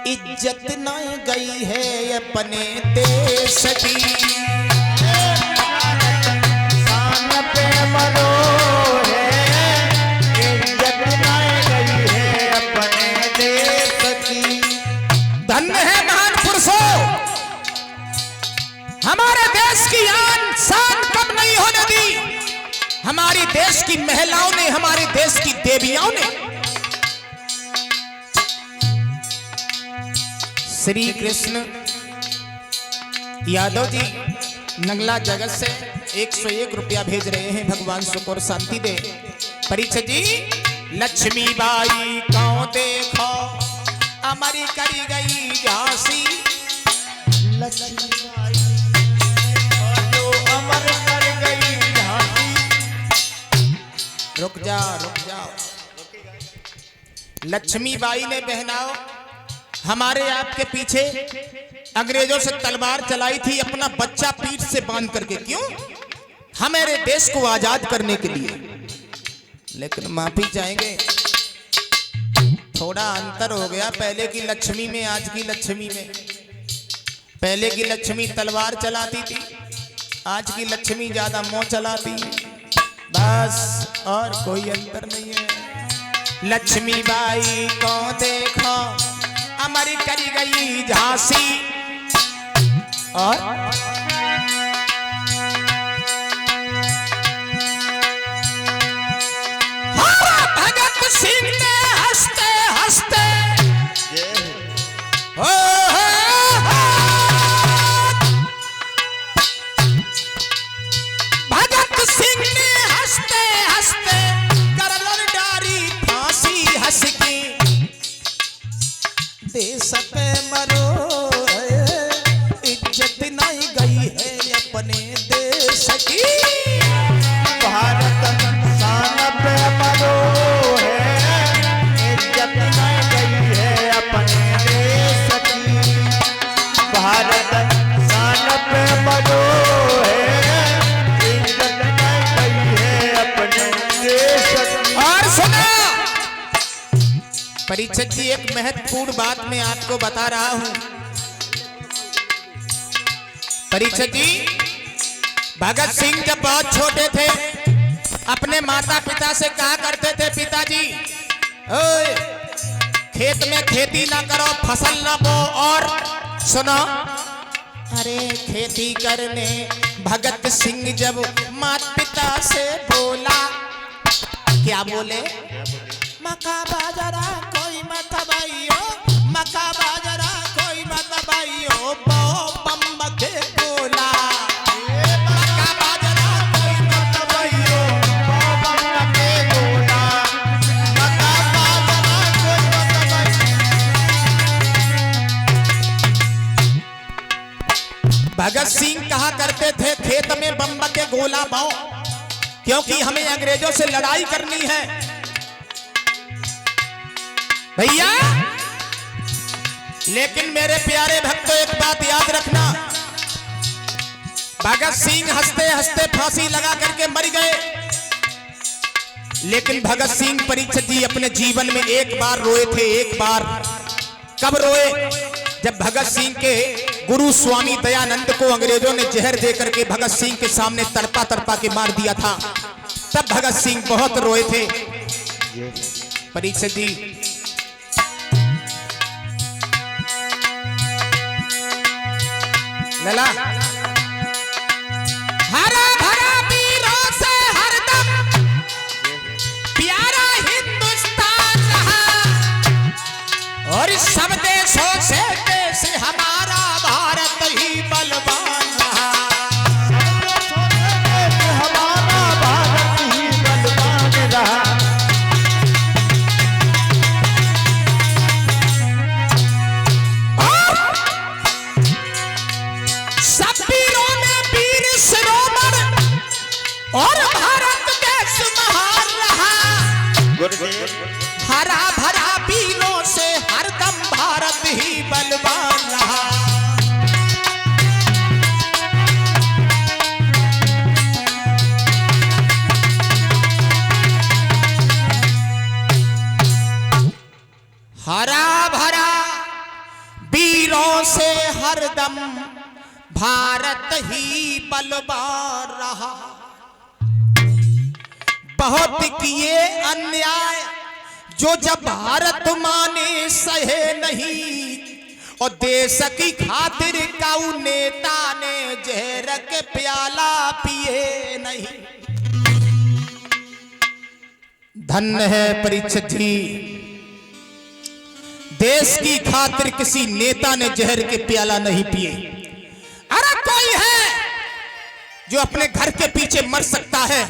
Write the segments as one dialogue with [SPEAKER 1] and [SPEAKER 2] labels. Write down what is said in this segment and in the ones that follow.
[SPEAKER 1] इज्जत न गई है अपने देश की,
[SPEAKER 2] शान पे मरो है, इज्जत न गई है अपने देश की।
[SPEAKER 1] धन्य है महान पुरुषों, हमारे देश की आन शान कब नहीं होने दी। हमारी देश की महिलाओं ने, हमारे देश की देवियों ने श्री कृष्ण यादव जी नंगला जगत से 101 रुपया भेज रहे हैं। भगवान सुख और शांति दे। परीक्षित जी, लक्ष्मी बाई कौन देखो अमर करी गई झांसी,
[SPEAKER 2] लक्ष्मी बाई जो अमर कर गई झांसी।
[SPEAKER 1] रुक जाओ। लक्ष्मी बाई ने बहनाओ हमारे आपके पीछे अंग्रेजों से तलवार चलाई थी, अपना बच्चा पीठ से बांध करके। क्यों? हमारे देश को आजाद करने के लिए। लेकिन माफी चाहेंगे, थोड़ा अंतर हो गया पहले की लक्ष्मी में आज की लक्ष्मी में। पहले की लक्ष्मी तलवार चलाती थी, आज की लक्ष्मी ज्यादा मोह चलाती है, बस और कोई अंतर नहीं है। लक्ष्मी बाई को देखो अमर करी गई झांसी, और भगत सिंह ने हंसते हंसते भगत सिंह ने हंसते हंसते करवल डारी फांसी, हंस के देश पे मरो, इज्जत नहीं गई है अपने देश की।
[SPEAKER 2] भारत शान पे मरो है, इज्जत नहीं गई है अपने देश की। भारत शान पे मरो है, इज्जत नहीं गई है अपने देश की।
[SPEAKER 1] और सुना परीक्षित जी, एक महत्वपूर्ण बात मैं आपको बता रहा हूं। परीक्षित जी, भगत सिंह जब बहुत छोटे थे अपने माता पिता से कहा करते थे, पिताजी ओए खेत में खेती ना करो, फसल ना बो, और सुनो, अरे खेती करने भगत सिंह जब माता पिता से बोला, क्या बोले? मका बाजरा कोई मत भाइयो, मका बाजरा कोई मत भाइयो, बम के गोला। मका बाजरा कोई मत भाइयो,
[SPEAKER 2] बम के गोला। मका बाजरा कोई मत भाइयो।
[SPEAKER 1] भगत सिंह कहा करते थे खेत में बम के गोला बाओ, क्योंकि हमें अंग्रेजों से लड़ाई करनी है। भैया लेकिन मेरे प्यारे भक्तों, एक बात याद रखना, भगत सिंह हंसते हंसते फांसी लगा करके मर गए, लेकिन भगत सिंह परीक्षित जी अपने जीवन में एक बार रोए थे। एक बार कब रोए? जब भगत सिंह के गुरु स्वामी दयानंद को अंग्रेजों ने जहर दे करके भगत सिंह के सामने तड़पा तड़पा के मार दिया था, तब भगत सिंह बहुत रोए थे। परीक्षित जी, लला हरा भरा वीरों से हरदम प्यारा हिंदुस्तान रहा, और सब देशों से देश हमारा भारत ही बलवान रहा।
[SPEAKER 2] हमारा भारत ही बलवान रहा।
[SPEAKER 1] सब वीरों में वीर शिरोमण, और भारत देश महान रहा। हरा भरा वीरों से हरदम भारत ही बलवान रहा। हरा भरा वीरों से हरदम भारत ही बलवान रहा। बहुत किए अन्याय जो जब भारत माने सहे नहीं, और देश की खातिर काऊ नेता ने जहर के प्याला पिए नहीं। धन्य है परीक्षित जी, देश की खातिर किसी नेता ने जहर के प्याला नहीं पिए। अरे कोई है जो अपने घर के पीछे मर सकता है,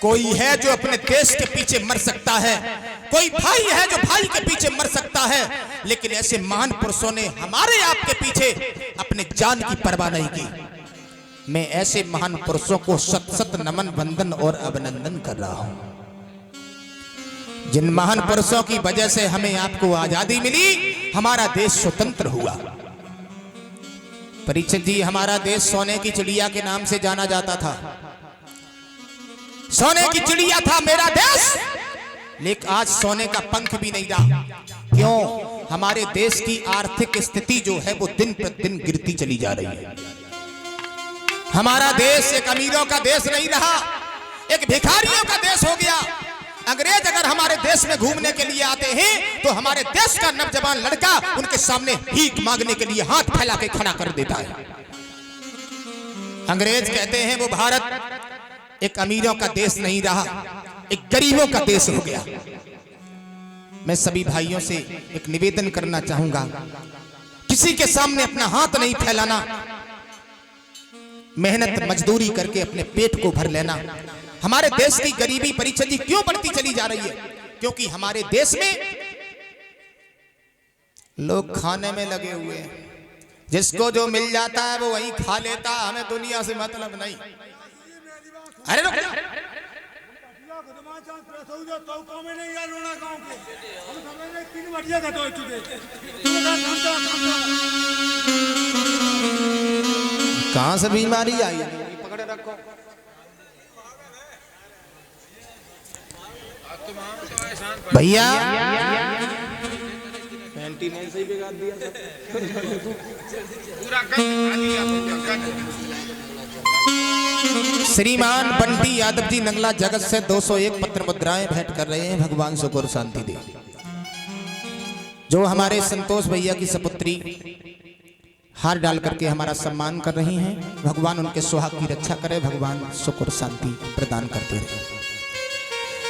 [SPEAKER 1] कोई है जो अपने देश के पीछे मर सकता है, कोई भाई है जो भाई के पीछे मर सकता है, लेकिन ऐसे महान पुरुषों ने हमारे आपके पीछे अपने जान की परवाह नहीं की। मैं ऐसे महान पुरुषों को सत सत नमन वंदन और अभिनंदन कर रहा हूं, जिन महान पुरुषों की वजह से हमें आपको आजादी मिली, हमारा देश स्वतंत्र हुआ। परीक्षित जी, हमारा देश सोने की चिड़िया के नाम से जाना जाता था, सोने की चिड़िया था मेरा देश, लेकिन आज सोने का पंख भी नहीं रहा। क्यों? हमारे देश की आर्थिक स्थिति जो है वो दिन प्रतिदिन गिरती चली जा रही है। हमारा देश एक अमीरों का देश नहीं रहा, एक भिखारियों का देश हो गया। अंग्रेज अगर हमारे देश में घूमने के लिए आते हैं तो हमारे देश का नौजवान लड़का उनके सामने भीख मांगने के लिए हाथ फैला के खड़ा कर देता है। अंग्रेज कहते हैं वो भारत एक अमीरों का देश नहीं रहा, एक गरीबों का देश हो गया। मैं सभी भाइयों से एक निवेदन करना चाहूंगा, किसी के सामने अपना हाथ नहीं फैलाना, मेहनत मजदूरी करके अपने पेट को भर लेना। हमारे देश की गरीबी परीक्षित जी क्यों बढ़ती चली जा रही है? क्योंकि हमारे देश में लोग खाने में लगे हुए हैं, जिसको जो मिल जाता है वो वही खा लेता, हमें दुनिया से मतलब नहीं। अरे कहां से बीमारी आई है? पकड़े रखो। भैया से ही बिगाड़ दिया श्रीमान बंटी यादव जी नंगला जगत से 201 पत्र मुद्राएं भेंट कर रहे हैं। भगवान सुख और शांति दे। जो हमारे संतोष भैया की सपुत्री हार डाल करके हमारा सम्मान कर रही हैं, भगवान उनके सुहाग की रक्षा करे, भगवान सुख और शांति प्रदान करते रहे।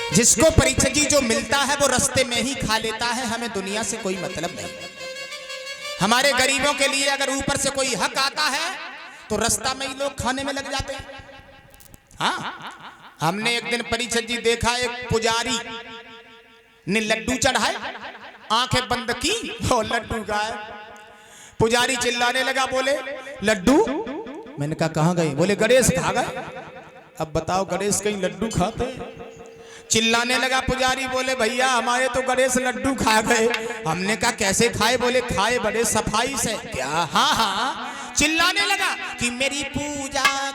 [SPEAKER 1] जिसको परीक्षित जी जो मिलता है वो रास्ते में ही खा लेता है, हमें दुनिया से कोई मतलब नहीं। हमारे गरीबों के लिए अगर ऊपर से कोई हक आता है तो रास्ता में ही लोग खाने में लग जाते हैं। हाँ, हमने एक दिन परीक्षित जी देखा, एक पुजारी ने लड्डू चढ़ाए, आंखें बंद की और लड्डू गायब। पुजारी चिल्लाने लगा, बोले लड्डू? मैंने कहा कहां गए? बोले गणेश खा गए। अब बताओ गणेश कहीं लड्डू खाते? चिल्लाने लगा पुजारी, बोले भैया हमारे तो गणेश लड्डू खा गए। हमने कहा कैसे खाए? बोले खाए बड़े सफाई से। क्या? हाँ हाँ। चिल्लाने लगा कि मेरी पूजा